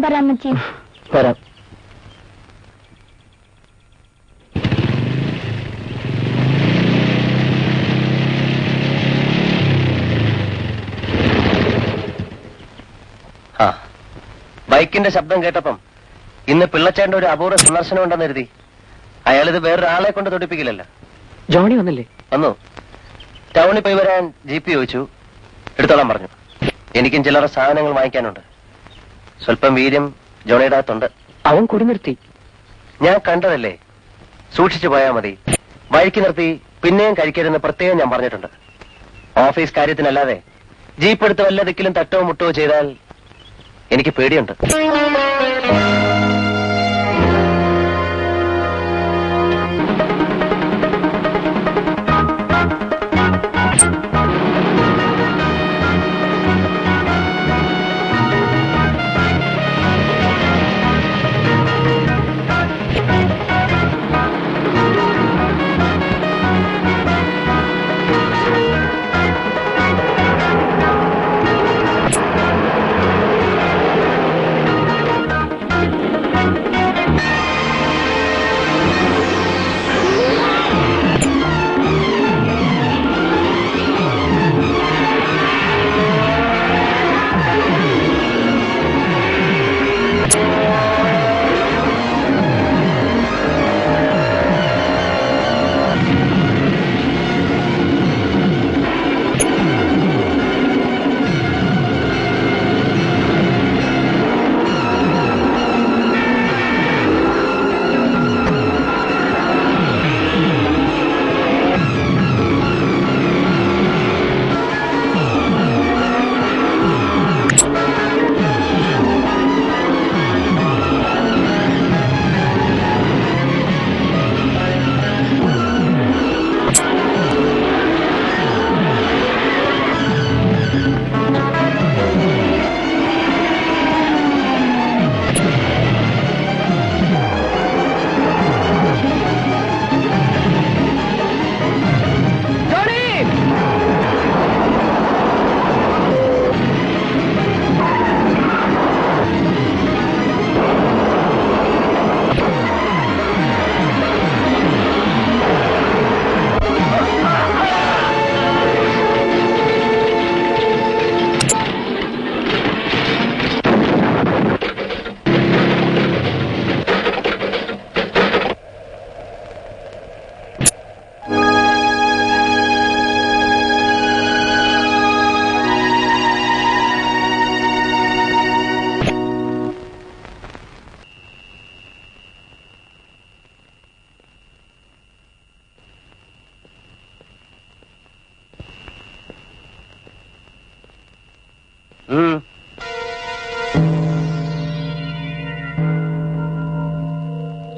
വരാമച്ചി വരാം. ബൈക്കിന്റെ ശബ്ദം കേട്ടപ്പം ഇന്ന് പിള്ളച്ചേണ്ട ഒരു അപൂർവ സന്ദർശനം ഉണ്ടെന്ന് കരുതി. അയാളിത് വേറൊരാളെ കൊണ്ട് തൊടിപ്പിക്കില്ലല്ലോ. ജോണി വന്നില്ലേ? വന്നു. ടൗണിൽ പോയി വരാൻ ജീപ്പ് ചോദിച്ചു, എടുത്തോളാൻ പറഞ്ഞു. എനിക്കും ചില്ലറ സാധനങ്ങൾ വാങ്ങിക്കാനുണ്ട്. സ്വല്പം വീര്യം ജോണിയുടെ അകത്തുണ്ട്. അവൻ കുടി നിർത്തി. ഞാൻ കണ്ടതല്ലേ, സൂക്ഷിച്ചു പോയാൽ മതി. വഴിക്ക് നിർത്തി പിന്നെയും കഴിക്കരുതെന്ന് പ്രത്യേകം ഞാൻ പറഞ്ഞിട്ടുണ്ട്. ഓഫീസ് കാര്യത്തിനല്ലാതെ ജീപ്പ് എടുത്ത് വല്ല ദിക്കിലും തട്ടോ മുട്ടോ ചെയ്താൽ എനിക്ക് പേടിയുണ്ട്.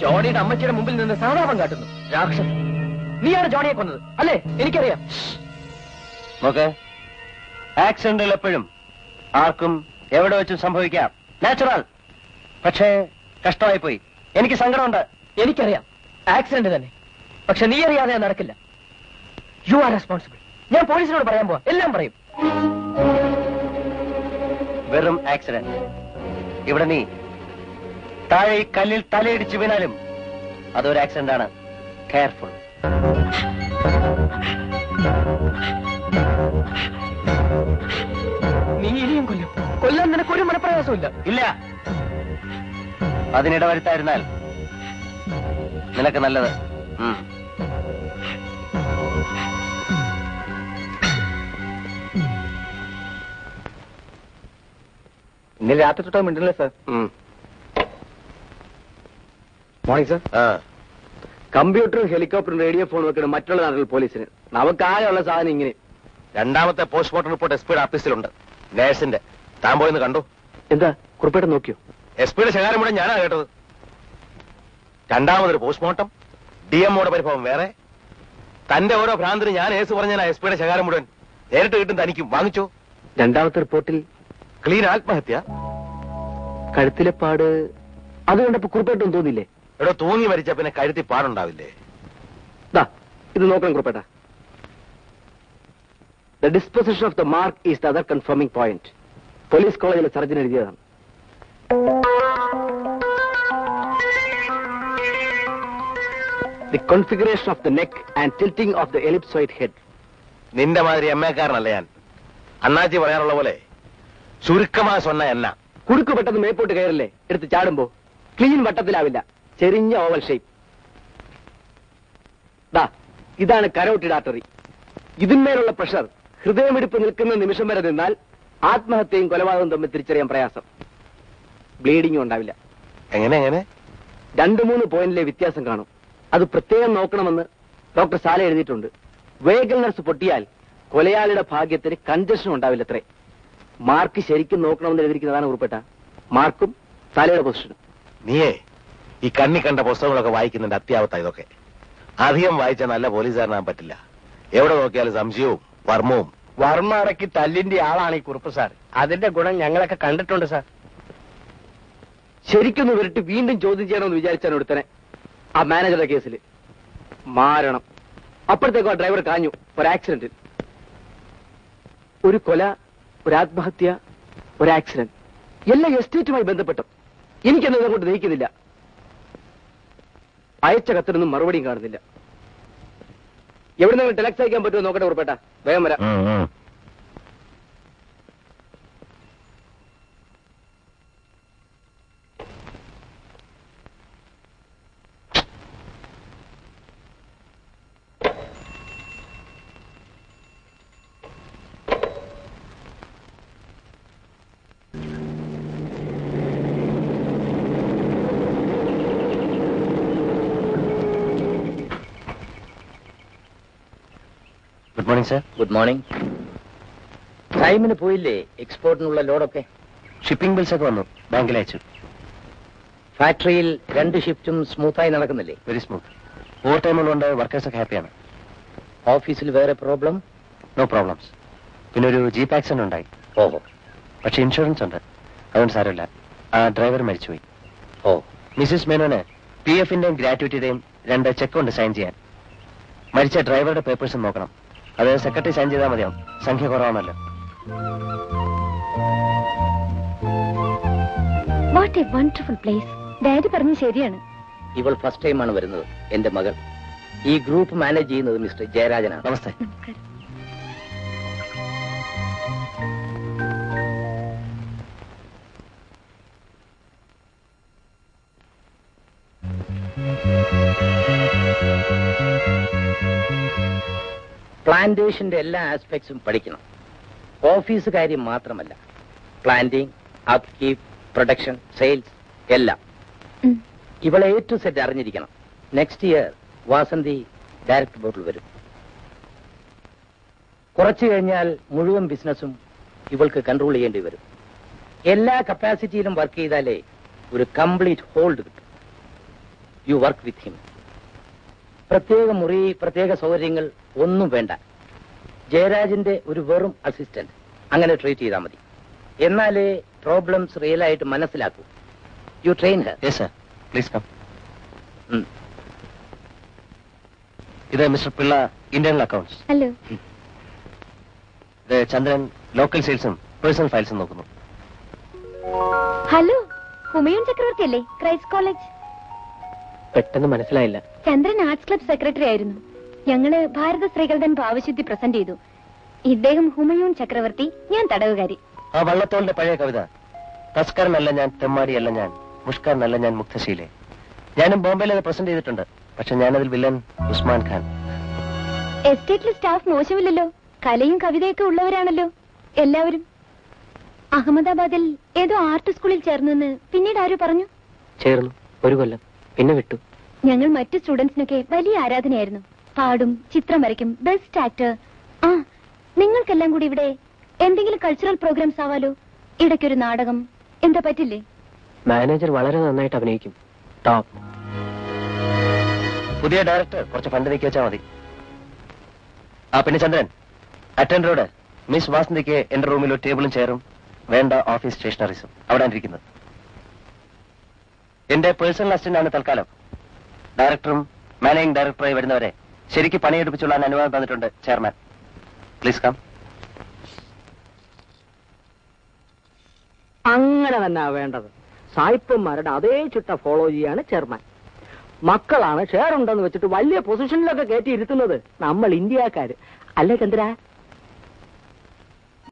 ജോണിയുടെ അമ്മച്ചിയുടെ മുമ്പിൽ നിന്ന് സഹതാപം കാട്ടുന്നു. രാക്ഷസൻ, നീയാണ് ജോണിയെ കൊന്നത് അല്ലേ? എനിക്കറിയാം. നോക്ക്, ആക്സിഡന്റുകൾ എപ്പോഴും ആർക്കും എവിടെ വെച്ചും സംഭവിക്കാം. നാച്ചുറൽ. പക്ഷേ കഷ്ടമായി പോയി. എനിക്ക് സങ്കടമുണ്ട്. എനിക്കറിയാം, ആക്സിഡന്റ് തന്നെ. പക്ഷെ നീ അറിയാതെ നടക്കില്ല. You are responsible. ഞാൻ പോലീസിനോട് പറയാൻ പോവാ, എല്ലാം പറയും. വെറും ആക്സിഡന്റ്. ഇവിടെ നീ താഴെ ഈ കല്ലിൽ തലയിടിച്ച് വീണാലും അതൊരു ആക്സിഡന്റ് ആണ്. കെയർഫുൾ. നീ ഇനിയും കൊല്ലാൻ നിനക്ക് ഒരു മനപ്രയാസവും ഇല്ല. ഇല്ല. അതിനിടവരുത്തായിരുന്നാൽ നിനക്ക് നല്ലത്. ഇന്നലെ രാത്രി തൊട്ടാ മിണ്ടല്ലേ സാർ? Morning sir. കമ്പ്യൂട്ടറും ഹെലികോപ്റ്ററും റേഡിയോ ഫോണും ഒക്കെ മറ്റുള്ള നാട്ടിൽ പോലീസിന്. നമുക്കാകെയുള്ള സാധനം ഇങ്ങനെ. രണ്ടാമത്തെ പോസ്റ്റ്മോർട്ടം റിപ്പോർട്ട് എസ് പിയുടെ ഓഫീസിലുണ്ട്. നേഴ്സിന്റെ. താൻ പോയെന്ന് കണ്ടു? എന്താ കുറിപ്പേട്ട നോക്കിയോ? എസ് പിയുടെ ശകാരം മുഴുവൻ ഞാനാ കേട്ടത്. രണ്ടാമതൊരു പോസ്റ്റ്മോർട്ടം, DMOയുടെ പരിഭവം വേറെ. തന്റെ ഓരോ ഭ്രാന്തിന് ഞാൻ ഏസ് പറഞ്ഞാൽ എസ് പിയുടെ ശകാരം മുഴുവൻ നേരിട്ട് കിട്ടും. തനിക്കും വാങ്ങിച്ചോ? രണ്ടാമത്തെ റിപ്പോർട്ടിൽ ക്ലീൻ ആത്മഹത്യ. കഴുത്തിലെ പാട് അത് കണ്ടപ്പോ കുറിപ്പേട്ടൊന്നും തോന്നില്ലേ? എടോ, തൂങ്ങി മരിച്ച പിന്നെ കഴുത്തി പാടുണ്ടാവില്ലേ? ഇത് നോക്കണം കുറിപ്പേട്ട. The disposition of the mark is the other confirming point. Police കോളേജിലെ സർജൻ എഴുതിയതാണ്. The configuration of the neck and tilting of the ellipsoid head. നിന്റെ മാതിരി എമ്മേക്കാരനല്ല ഞാൻ. അണ്ണാച്ചി പറയാറുള്ള പോലെ ചുരുക്കമാ സ്വന്ന എന്ന. കുടുക്ക് പെട്ടെന്ന് മേപ്പോട്ട് കയറില്ലേ, എടുത്ത് ചാടുമ്പോ ക്ലീൻ വട്ടത്തിലാവില്ല, ചെറിഞ്ഞ ഓവൽ ഷേപ്പ്. ദാ ഇതാണ് കരോട്ടിഡ് ആർട്ടറി. ഇതിന്മേലുള്ള പ്രഷർ ഹൃദയമിടിപ്പ് നിൽക്കുന്ന നിമിഷം വരെ നിന്നാൽ ആത്മഹത്യയും കൊലപാതകവും തമ്മിൽ തിരിച്ചറിയാൻ പ്രയാസം. ബ്ലീഡിംഗും ഉണ്ടാവില്ല. എങ്ങനെ എങ്ങനെ? 2-3 പോയിന്റിലെ വ്യത്യാസം കാണും. അത് പ്രത്യേകം നോക്കണമെന്ന് ഡോക്ടർ സാല എഴുതിയിട്ടുണ്ട്. വേഗൽനർസ് പൊട്ടിയാൽ കൊലയാളിയുടെ ഭാഗ്യത്തിന് കൺജഷൻ ഉണ്ടാവില്ലത്രേ. മാർക്ക് ശരിക്കും നോക്കണമെന്ന് എഴുതിയിരിക്കുന്നതാണ് ഉറപ്പേട്ട. മാർക്കും തലയുടെ പൊസിഷനും. നീയേ ഈ കണ്ണി കണ്ട പുസ്തകങ്ങളൊക്കെ വായിക്കുന്നുണ്ട്. അത്യാവത്ത ഇതൊക്കെ അധികം വായിച്ചാൽ നല്ല പോലീസുകാരനാൻ പറ്റില്ല. എവിടെ നോക്കിയാലും സംശയവും വർമ്മവും. വർമ്മ അടക്കി തല്ലിന്റെ ആളാണ് ഈ കുറുപ്പ് സാർ. അതിന്റെ ഗുണം ഞങ്ങളൊക്കെ കണ്ടിട്ടുണ്ട് സാർ. ശരിക്കൊന്ന് വരട്ട് വീണ്ടും ചോദ്യം ചെയ്യണമെന്ന് വിചാരിച്ചാണ് ഒരുത്തനെ ആ മാനേജറുടെ കേസിൽ. മാരണം. അപ്പോഴത്തേക്കും ആ ഡ്രൈവർ കാഞ്ഞു. ഒരു ആക്സിഡന്റിൽ. ഒരു കൊല, ഒരു ആത്മഹത്യ, ഒരു ആക്സിഡന്റ്, എല്ലാം എസ്റ്റേറ്റുമായി ബന്ധപ്പെട്ടു. എനിക്കെന്നത് അങ്ങോട്ട് ദഹിക്കുന്നില്ല. അയച്ച കത്തിനൊന്നും മറുപടിയും കാണുന്നില്ല. എവിടെ നിങ്ങൾ ടെലക്സ് അയക്കാൻ പറ്റുമോ നോക്കട്ടെ ഉറപ്പേട്ട. വേഗം വരാം. Good morning sir. Good morning. ടൈമിന് പോയില്ലേ എക്സ്പോർട്ടിനുള്ള ലോഡൊക്കെ? ഷിപ്പിംഗ് ബിൽസ് ഒക്കെ വന്നു, ബാങ്കിൽ അയച്ചു. ഫാക്ടറിയിൽ 2 ഷിഫ്റ്റും സ്മൂത്തായി നടക്കുന്നില്ലേ? Very smooth. ഓവർ ടൈം ഉള്ളതുകൊണ്ട് വർക്കേഴ്സ് ഒക്കെ ഹാപ്പിയാണ്. ഓഫീസിൽ വേറെ പ്രോബ്ലം? No problems. പിന്നെ ഒരു ജീപ്പ് ആക്സിഡന്റ് ഉണ്ടായി. ഓഹോ. പക്ഷെ ഇൻഷുറൻസ് ഉണ്ട്, അതുകൊണ്ട് സാരമില്ല. ആ ഡ്രൈവർ മരിച്ചുപോയി. ഓ. മിസ്സിസ് മേനോന് PF-ന്റെയും ഗ്രാറ്റുവിറ്റിയുടെയും 2 ചെക്ക് ഉണ്ട് സൈൻ ചെയ്യാൻ. മരിച്ച ഡ്രൈവറുടെ പേപ്പേഴ്സും നോക്കണം. അത് സെക്രട്ടറി സൈൻ ചെയ്താൽ മതിയാവും, സംഖ്യ കുറവാണല്ലോ. What A wonderful place. Daddy പറഞ്ഞു ശരിയാണ്. ഇവൾ ഫസ്റ്റ് ടൈമാണ് വരുന്നത്, എന്റെ മകൾ. ഈ ഗ്രൂപ്പ് മാനേജ് ചെയ്യുന്നത് മിസ്റ്റർ ജയരാജനാണ്. നമസ്തേ. പ്ലാന്റേഷന്റെ എല്ലാ ആസ്പെക്ട്സും പഠിക്കണം. ഓഫീസ് കാര്യം മാത്രമല്ല, പ്ലാന്റിംഗ്, അപ്കീപ്പ്, പ്രൊഡക്ഷൻ, സെയിൽസ് എല്ലാം. ഇവളെ A to Z അറിഞ്ഞിരിക്കണം. നെക്സ്റ്റ് ഇയർ വാസന്തി ഡയറക്ടർ ബോർഡിൽ വരും. കുറച്ചു കഴിഞ്ഞാൽ മുഴുവൻ ബിസിനസ്സും ഇവൾക്ക് കൺട്രോൾ ചെയ്യേണ്ടി വരും. എല്ലാ കപ്പാസിറ്റിയിലും വർക്ക് ചെയ്താലേ ഒരു കംപ്ലീറ്റ് ഹോൾഡ് കിട്ടും. You work with him. പ്രത്യേക മുറി, പ്രത്യേക സൗകര്യങ്ങൾ ഒന്നും വേണ്ട. ജയരാജിന്റെ ഒരു വെറും അസിസ്റ്റന്റ്, അങ്ങനെ ട്രീറ്റ് ചെയ്താൽ മതി. എന്നാലേ പ്രോബ്ലംസ് റിയൽ ആയിട്ട് മനസ്സിലാക്കൂ. You train her. Yes sir, please come. ഇത് mister Pillai, internal accounts. Hello. ഇത് ചന്ദ്രൻ, ലോക്കൽ സെയിൽസും പേഴ്സണൽ ഫയൽസും നോക്കുന്നു. ഹലോ, ഹുമയൂൺ ചക്രവർത്തി അല്ലേ, ക്രൈസ്റ്റ് കോളേജ്? പെട്ടെന്ന് മനസ്സിലായില്ല. ചന്ദ്രൻ ആർട്സ് ക്ലബ് സെക്രട്ടറി ആയിരുന്നു. ഞങ്ങള് ഭാരത സ്ത്രീകളുടെ ഭാവശുദ്ധി പ്രസന്റ് ചെയ്തു. ഇദ്ദേഹം ഹുമയൂൺ ചക്രവർത്തി, ഞാൻ തടവുകാരി. ആ വള്ളത്തോളിന്റെ പഴയ കവിത, തസ്കരനല്ല ഞാൻ, തെമ്മാടിയല്ല ഞാൻ, മുഷ്കാരനല്ല ഞാൻ, മുക്തശീലെ. ഞാനും ബോംബെയിൽ അത് പ്രസന്റ് ചെയ്തിട്ടുണ്ട്. പക്ഷെ ഞാനതിൽ വില്ലൻ ഉസ്മാൻ ഖാൻ. എസ്റ്റേറ്റിലെ സ്റ്റാഫ് മോശമില്ലല്ലോ, കലയും കവിതയൊക്കെ ഉള്ളവരാണല്ലോ എല്ലാവരും. അഹമ്മദാബാദിൽ ഏതോ ആർട്ട് സ്കൂളിൽ ചേർന്നെന്ന് പിന്നീട് ആരോ പറഞ്ഞു. ചേർന്നു, 1 കൊല്ലം, പിന്നെ വിട്ടു. ഞങ്ങൾ മറ്റു സ്റ്റുഡൻസിനൊക്കെ വലിയ ആരാധനയായിരുന്നു. പാടും, ചിത്രം വരയ്ക്കും, ബെസ്റ്റ് ആക്ടർ. ആ, നിങ്ങൾക്കെല്ലാം കൂടി ഇവിടെ എന്തെങ്കിലും കൾച്ചറൽ പ്രോഗ്രാംസ് ആവാലോ. ഇടയ്ക്കൊരു നാടകം, എന്താ പറ്റില്ലേ? മാനേജർ വളരെ നന്നായിട്ട് അഭിനയിക്കും. ടോപ്പ്. പുതിയ ഡയറക്ടർ കുറച്ച് ഫണ്ട് നീക്കി വെച്ചാൽ മതി. ആ പിന്നെ ചന്ദ്രൻ, അറ്റൻഡറോട് മിസ് വാസന്തിക്ക് എന്റെ റൂമിൽ ഒരു ടേബിളും ചെയറും വേണ്ട ഓഫീസ് സ്റ്റേഷനറീസും അവിടെ ഇരിക്കുന്നത്. എന്റെ പേഴ്സണൽ അസിസ്റ്റന്റ് ആണ് തൽക്കാലം. ഡയറക്ടറും മാനേജിംഗ് ഡയറക്ടറായി വരുന്നവരെ ശരിക്ക് പണിയെടുപ്പിച്ചുള്ള അനുവാദം തന്നിട്ടുണ്ട് ചെയർമാൻ. Please come. അങ്ങനെ തന്നെ വേണ്ടത്. സായിപ്പന്മാരുടെ അതേ ചുട്ട ഫോളോ ചെയ്യാണ് ചെയർമാൻ. മക്കളാണ് ഷെയർ ഉണ്ടെന്ന് വെച്ചിട്ട് വലിയ പൊസിഷനിലൊക്കെ കയറ്റി ഇരുത്തുന്നത്. നമ്മൾ ഇന്ത്യക്കാര് അല്ലേ ചന്ദ്ര?